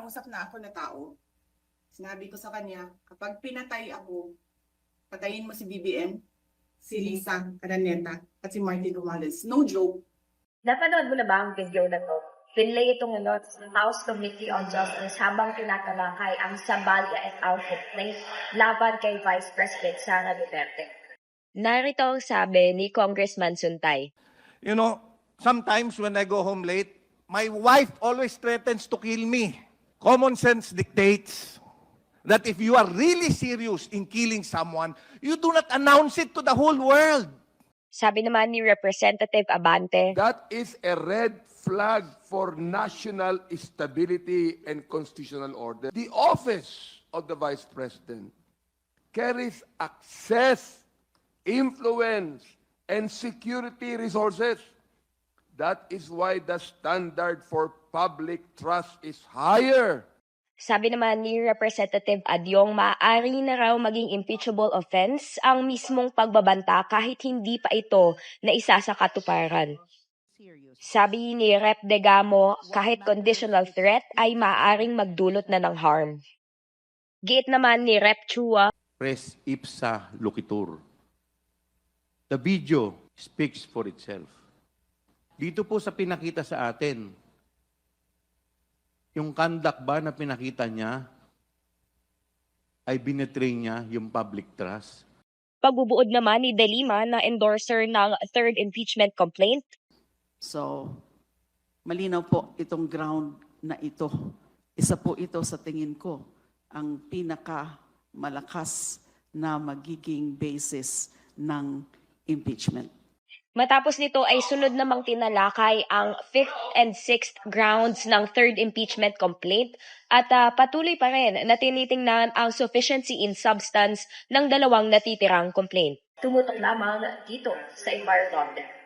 nakausap na ako na tao. Sinabi ko sa kanya, kapag pinatay ako, patayin mo si BBM, si Lisa Araneta, at si Martin Romualdez. No joke. Napanood mo na ba ang video na to? Pinlay itong House Committee on Justice habang tinatalakay ang Sabalia et al. Complaint laban kay Vice President Sara Duterte. Narito ang sabi ni Congressman Suntay. You know, sometimes when I go home late, my wife always threatens to kill me. Common sense dictates that if you are really serious in killing someone, you do not announce it to the whole world. Sabi naman ni Representative Abante, That is a red flag for national stability and constitutional order. The office of the Vice President carries access, influence, and security resources. That is why the standard for public trust is higher. sabi naman ni Representative Adyong, maaari na raw maging impeachable offense ang mismong pagbabanta kahit hindi pa ito na isa sa katuparan. Sabi ni Rep. Degamo, kahit conditional threat ay maaaring magdulot na ng harm. Giit naman ni Rep. Chua, Res ipsa loquitur. The video speaks for itself. Dito po sa pinakita sa atin, yung conduct ba na pinakita niya ay binetray niya yung public trust? pagbubuod naman ni De Lima na endorser ng third impeachment complaint. So, malinaw po itong ground na ito. Isa po ito sa tingin ko ang pinakamalakas na magiging basis ng impeachment. Matapos nito ay sunod namang tinalakay ang 5th and 6th grounds ng third impeachment complaint at patuloy pa rin na tinitingnan ang sufficiency in substance ng dalawang natitirang complaint. Tumutok lamang dito sa Empire London.